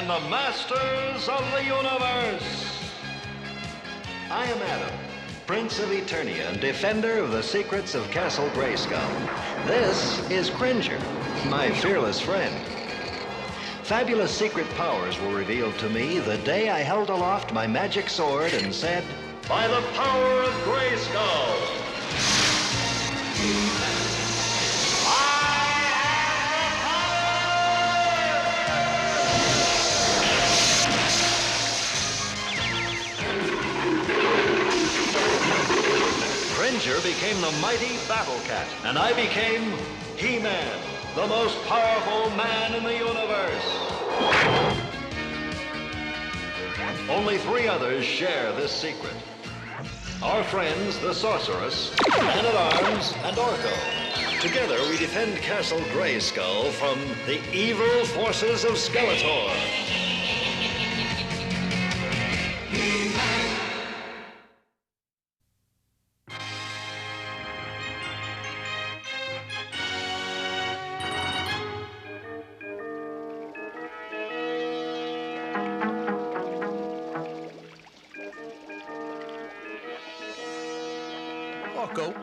and the masters of the universe. I am Adam, Prince of Eternia and defender of the secrets of Castle Grayskull. This is Cringer, my fearless friend. Fabulous secret powers were revealed to me the day I held aloft my magic sword and said, "By the power of Grayskull, Cringer became the mighty Battlecat, and I became He-Man, the most powerful man in the universe. Only 3 others share this secret. Our friends, the Sorceress, Man-at-Arms, and Orko. Together, we defend Castle Grayskull from the evil forces of Skeletor. Orko,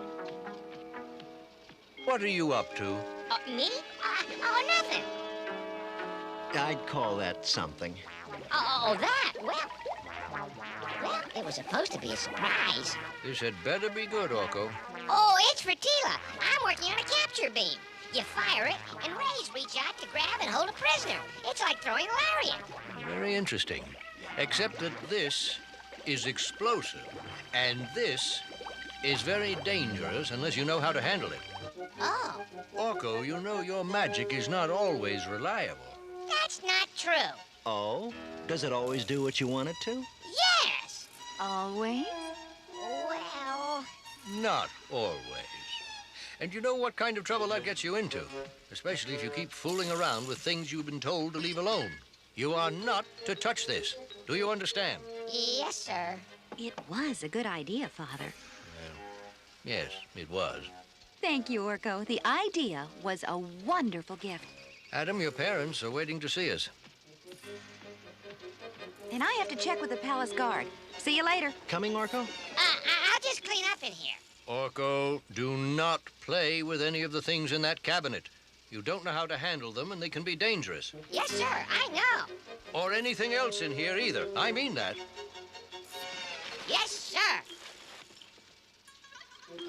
what are you up to? Me? Oh, nothing. I'd call that something. Oh, that? Well, it was supposed to be a surprise. This had better be good, Orko. Oh, it's for Tila. I'm working on a capture beam. You fire it, and rays reach out to grab and hold a prisoner. It's like throwing a lariat. Very interesting. Except that this is explosive, and this is very dangerous unless you know how to handle it. Oh. Orko, you know your magic is not always reliable. That's not true. Oh? Does it always do what you want it to? Yes. Always? Well... Not always. And you know what kind of trouble that gets you into, especially if you keep fooling around with things you've been told to leave alone. You are not to touch this. Do you understand? Yes, sir. It was a good idea, Father. Yes, it was. Thank you, Orko. The idea was a wonderful gift. Adam, your parents are waiting to see us. And I have to check with the palace guard. See you later. Coming, Orko? I'll just clean up in here. Orko, do not play with any of the things in that cabinet. You don't know how to handle them, and they can be dangerous. Yes, sir, I know. Or anything else in here either. I mean that. Yes, sir.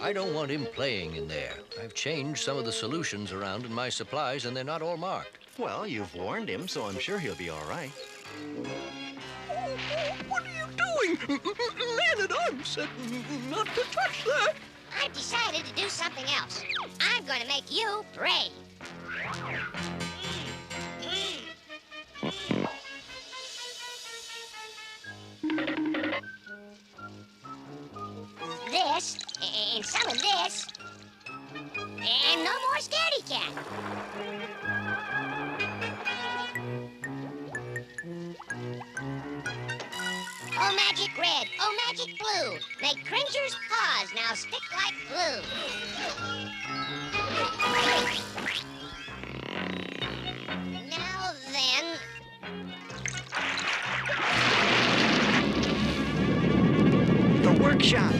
I don't want him playing in there. I've changed some of the solutions around in my supplies, and they're not all marked. Well, you've warned him, so I'm sure he'll be all right. What are you doing? Man-at-Arms said not to touch that. I've decided to do something else. I'm going to make you brave. This, and some of this, and no more scaredy cat. Oh, magic red, oh, magic blue, make Cringer's paws now stick like glue. Now then... The workshop!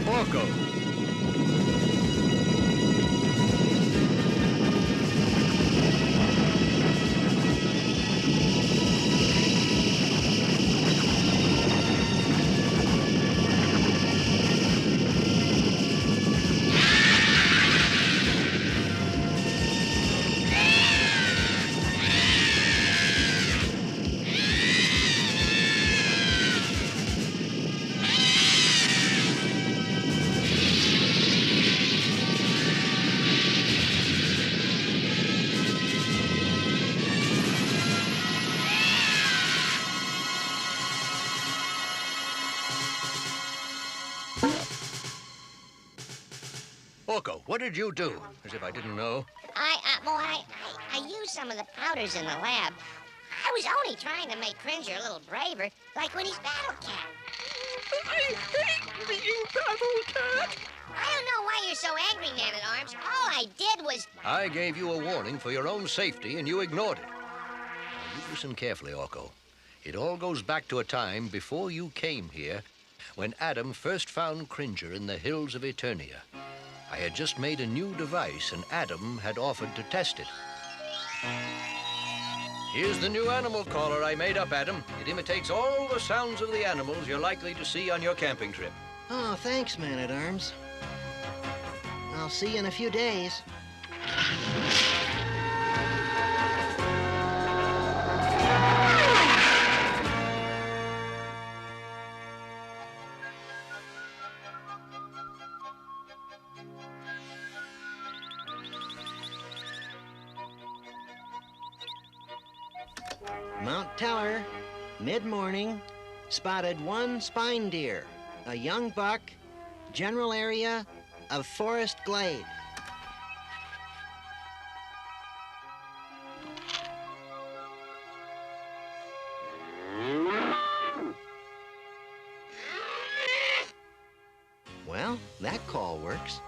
Orko. Orko, what did you do? As if I didn't know. I used some of the powders in the lab. I was only trying to make Cringer a little braver, like when he's Battlecat. I hate being Battlecat. I don't know why you're so angry, Man-at-Arms. All I did was... I gave you a warning for your own safety, and you ignored it. You listen carefully, Orko. It all goes back to a time before you came here, when Adam first found Cringer in the hills of Eternia. I had just made a new device, and Adam had offered to test it. Here's the new animal caller I made up, Adam. It imitates all the sounds of the animals you're likely to see on your camping trip. Oh, thanks, Man-at-Arms. I'll see you in a few days. Mount Teller, mid-morning, spotted one spine deer, a young buck, general area of forest glade. Well, that call works.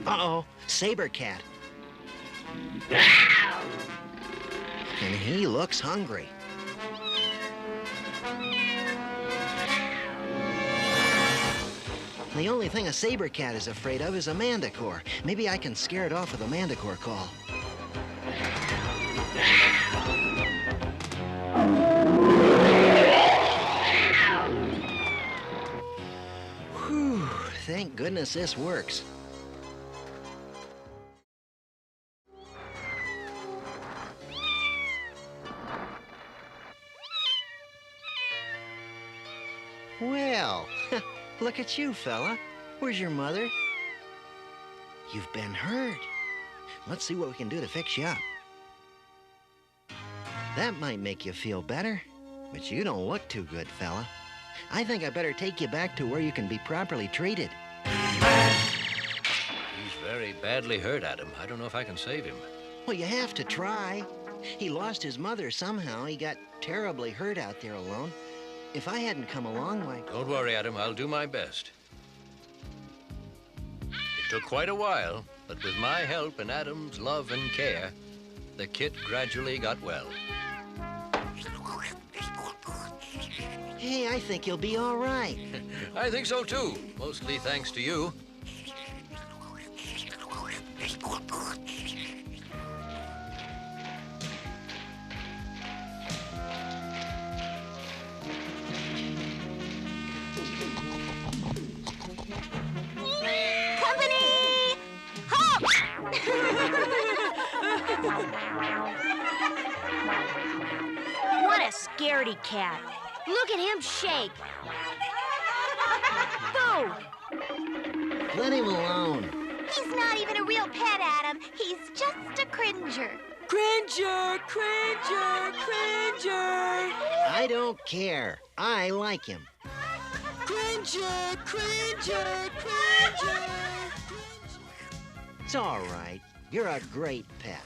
Uh-oh, saber cat. And he looks hungry. The only thing a saber cat is afraid of is a manticore. Maybe I can scare it off with a manticore call. Whew, thank goodness this works. Well, look at you, fella. Where's your mother? You've been hurt. Let's see what we can do to fix you up. That might make you feel better, but you don't look too good, fella. I think I better take you back to where you can be properly treated. He's very badly hurt, Adam. I don't know if I can save him. Well, you have to try. He lost his mother somehow. He got terribly hurt out there alone. If I hadn't come along, why... Don't worry, Adam. I'll do my best. It took quite a while, but with my help and Adam's love and care, the kit gradually got well. Hey, I think you'll be all right. I think so, too. Mostly thanks to you. What a scaredy cat. Look at him shake. Boo! Let him alone. He's not even a real pet, Adam. He's just a cringer. Cringer, Cringer, Cringer. I don't care. I like him. Cringer, Cringer, Cringer. It's all right. You're a great pet.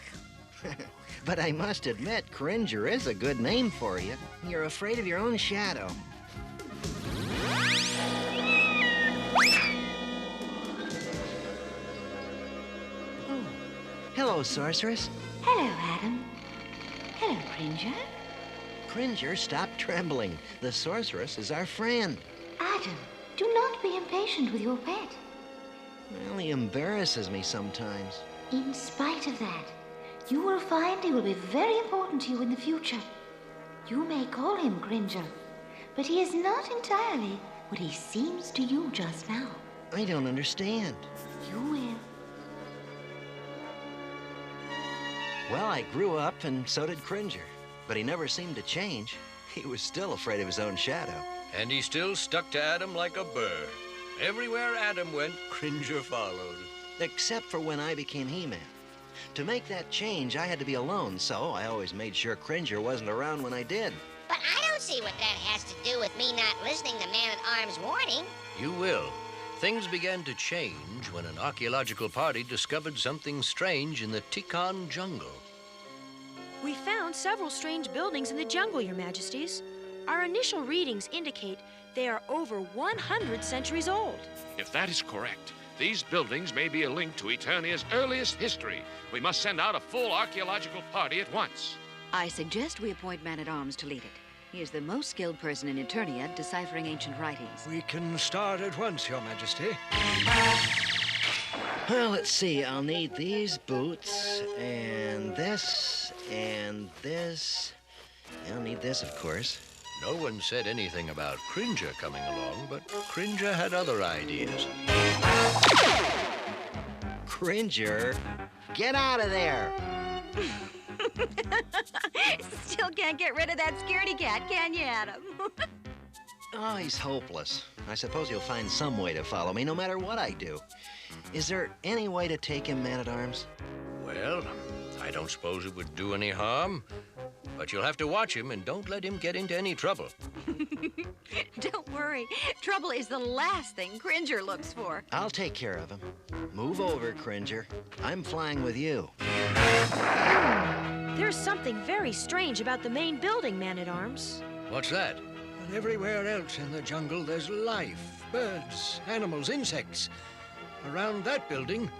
But I must admit, Cringer is a good name for you. You're afraid of your own shadow. Oh. Hello, Sorceress. Hello, Adam. Hello, Cringer. Cringer, stop trembling. The Sorceress is our friend. Adam, do not be impatient with your pet. Well, he embarrasses me sometimes. In spite of that, you will find he will be very important to you in the future. You may call him Cringer, but he is not entirely what he seems to you just now. I don't understand. You will. Well, I grew up, and so did Cringer. But he never seemed to change. He was still afraid of his own shadow. And he still stuck to Adam like a burr. Everywhere Adam went, Cringer followed. Except for when I became He-Man. To make that change, I had to be alone, so I always made sure Cringer wasn't around when I did. But I don't see what that has to do with me not listening to Man-at-Arms' warning. You will. Things began to change when an archaeological party discovered something strange in the Tikan jungle. We found several strange buildings in the jungle, Your Majesties. Our initial readings indicate they are over 100 centuries old. If that is correct, These buildings may be a link to Eternia's earliest history. We must send out a full archaeological party at once. I suggest we appoint Man-at-Arms to lead it. He is the most skilled person in Eternia deciphering ancient writings. We can start at once, Your Majesty. Well, let's see. I'll need these boots, and this, and this. I'll need this, of course. No one said anything about Cringer coming along, but Cringer had other ideas. Cringer? Get out of there! Still can't get rid of that scaredy cat, can you, Adam? Oh, he's hopeless. I suppose he'll find some way to follow me, no matter what I do. Is there any way to take him, Man-at-Arms? Well, I don't suppose it would do any harm, but you'll have to watch him and don't let him get into any trouble. Don't worry. Trouble is the last thing Cringer looks for. I'll take care of him. Move over, Cringer. I'm flying with you. There's something very strange about the main building, Man-at-Arms. What's that? And everywhere else in the jungle, there's life. Birds, animals, insects. Around that building,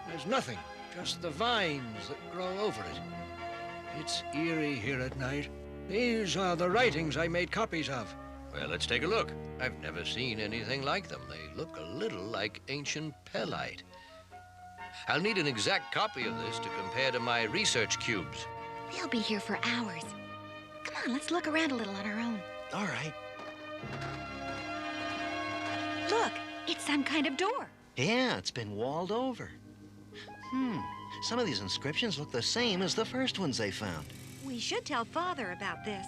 there's nothing. Just the vines that grow over it. It's eerie here at night. These are the writings I made copies of. Well, let's take a look. I've never seen anything like them. They look a little like ancient pellite. I'll need an exact copy of this to compare to my research cubes. They'll be here for hours. Come on, let's look around a little on our own. All right. Look, it's some kind of door. Yeah, it's been walled over. Some of these inscriptions look the same as the first ones they found. We should tell Father about this.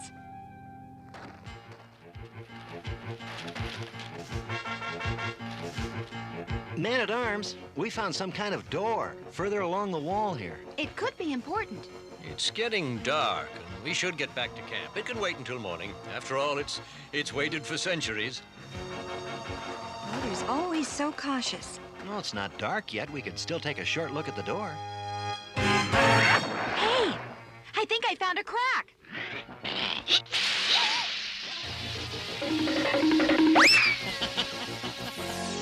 Man-at-Arms, we found some kind of door further along the wall here. It could be important. It's getting dark, and we should get back to camp. It can wait until morning. After all, it's waited for centuries. Father's always so cautious. Well, it's not dark yet. We could still take a short look at the door. Hey! I think I found a crack.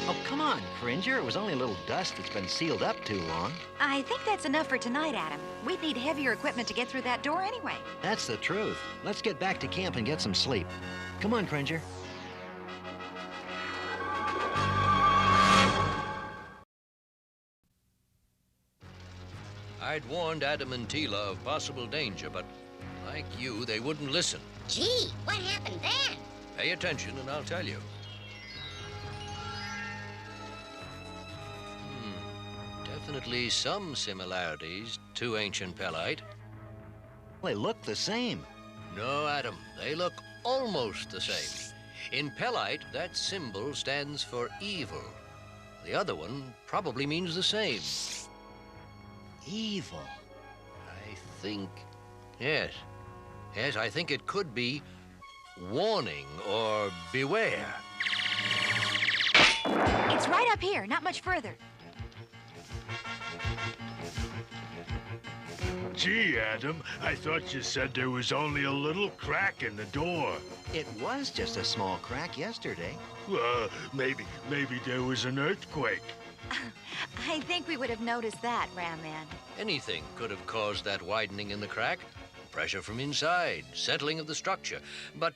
Oh, come on, Cringer. It was only a little dust that's been sealed up too long. I think that's enough for tonight, Adam. We'd need heavier equipment to get through that door anyway. That's the truth. Let's get back to camp and get some sleep. Come on, Cringer. I'd warned Adam and Tila of possible danger, but like you, they wouldn't listen. Gee, what happened then? Pay attention and I'll tell you. Definitely some similarities to ancient pellite. They look the same. No, Adam, they look almost the same. In pellite, that symbol stands for evil. The other one probably means the same. Evil. I think... Yes. Yes, I think it could be warning or beware. It's right up here, not much further. Gee, Adam, I thought you said there was only a little crack in the door. It was just a small crack yesterday. Maybe there was an earthquake. I think we would have noticed that, Ram Man. Anything could have caused that widening in the crack. Pressure from inside, settling of the structure. But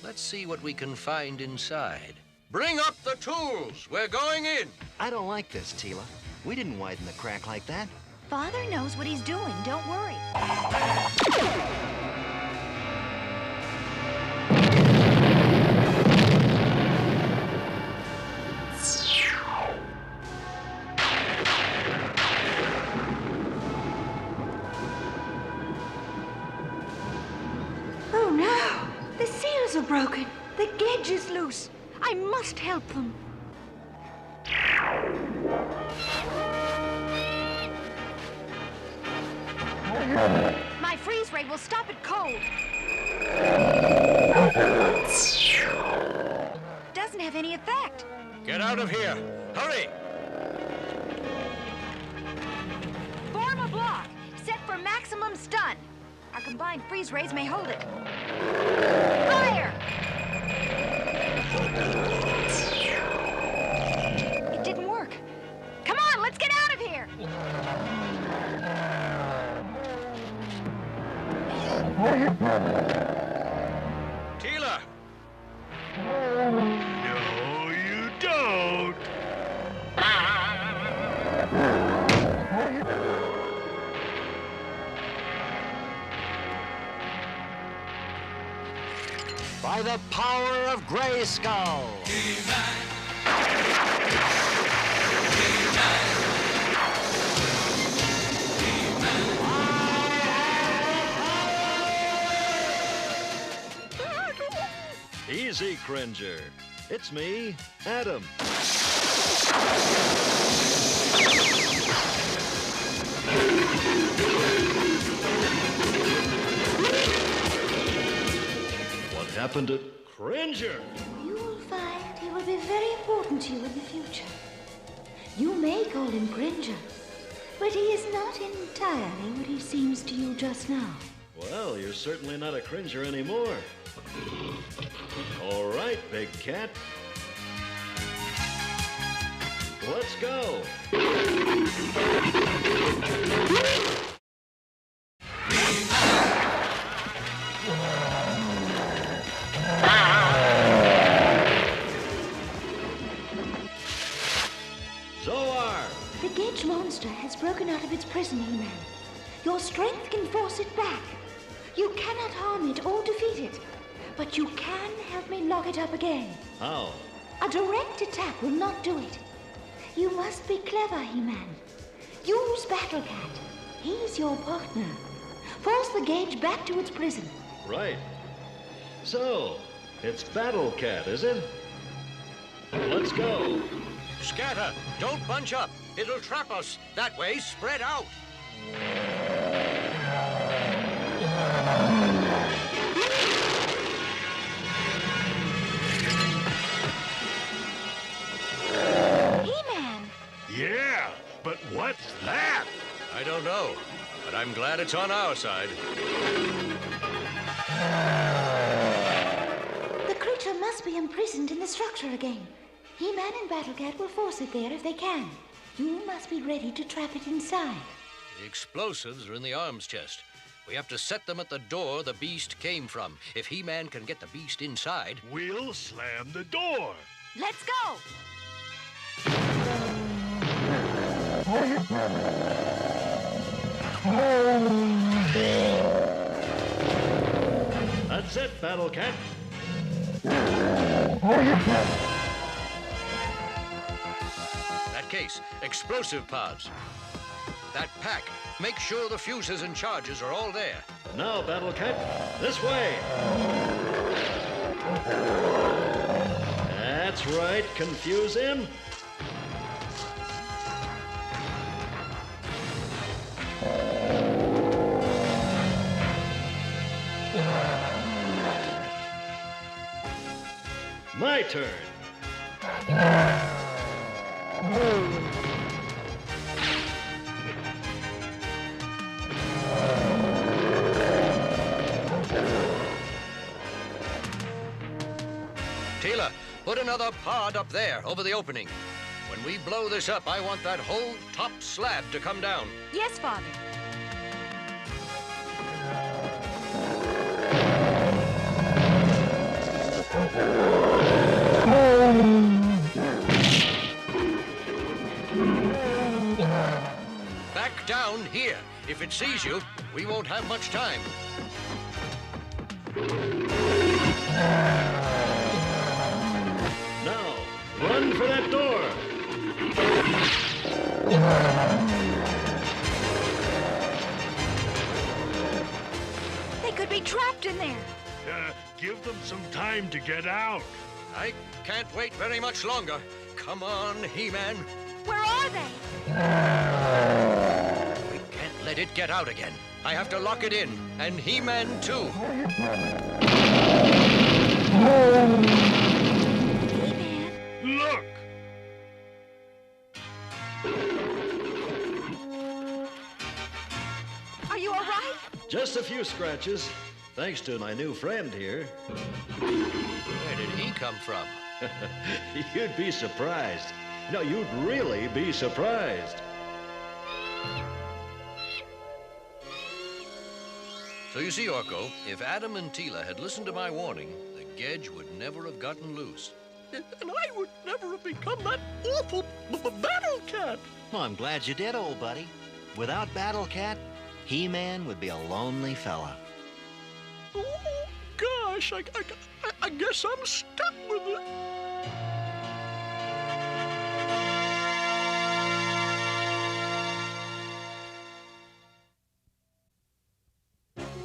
let's see what we can find inside. Bring up the tools. We're going in. I don't like this, Tila. We didn't widen the crack like that. Father knows what he's doing. Don't worry. Oh, no! The seals are broken. The gauge is loose. I must help them. My freeze ray will stop it cold. Doesn't have any effect. Get out of here. Hurry. Form a block. Set for maximum stun. Our combined freeze rays may hold it. Fire! It didn't work. Tila! No, you don't. By the power of Grayskull. Easy, Cringer. It's me, Adam. What happened to Cringer? You will find he will be very important to you in the future. You may call him Cringer, but he is not entirely what he seems to you just now. Well, you're certainly not a Cringer anymore. All right, big cat. Let's go. Zoar! The Gage monster has broken out of its prison, He-Man. Your strength can force it back. You cannot harm it or defeat it, but you can help me lock it up again. How? A direct attack will not do it. You must be clever, He-Man. Use Battlecat. He's your partner. Force the Gage back to its prison. Right. So, it's Battlecat, is it? Let's go. Scatter! Don't bunch up! It'll trap us! That way, spread out! He-Man! Yeah, but what's that? I don't know, but I'm glad it's on our side. The creature must be imprisoned in the structure again. He-Man and Battlecat will force it there if they can. You must be ready to trap it inside. The explosives are in the arms chest. We have to set them at the door the beast came from. If He-Man can get the beast inside... We'll slam the door. Let's go! That's it, Battlecat. That case, explosive pods. That pack, make sure the fuses and charges are all there. Now, Battlecat, this way. That's right, confuse him. My turn. Tila, put another pod up there, over the opening. When we blow this up, I want that whole top slab to come down. Yes, Father. Back down here. If it sees you, we won't have much time. Now, run for that door. They could be trapped in there. Give them some time to get out. I can't wait very much longer. Come on, He-Man. Where are they? We can't let it get out again. I have to lock it in, and He-Man too. Look! Are you all right? Just a few scratches, thanks to my new friend here. Where did he come from? You'd be surprised. No, you'd really be surprised. So you see, Orko, if Adam and Tila had listened to my warning, the Gedge would never have gotten loose. And I would never have become that awful Battlecat. Well, I'm glad you did, old buddy. Without Battlecat, He-Man would be a lonely fella. Oh, gosh, I guess I'm stuck with it.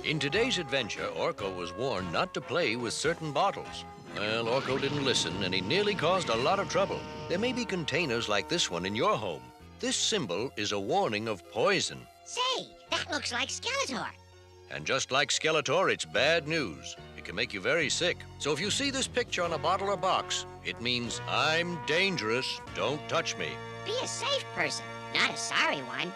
In today's adventure, Orko was warned not to play with certain bottles. Well, Orko didn't listen, and he nearly caused a lot of trouble. There may be containers like this one in your home. This symbol is a warning of poison. Say, that looks like Skeletor. And just like Skeletor, it's bad news. It can make you very sick. So if you see this picture on a bottle or box, it means I'm dangerous. Don't touch me. Be a safe person, not a sorry one.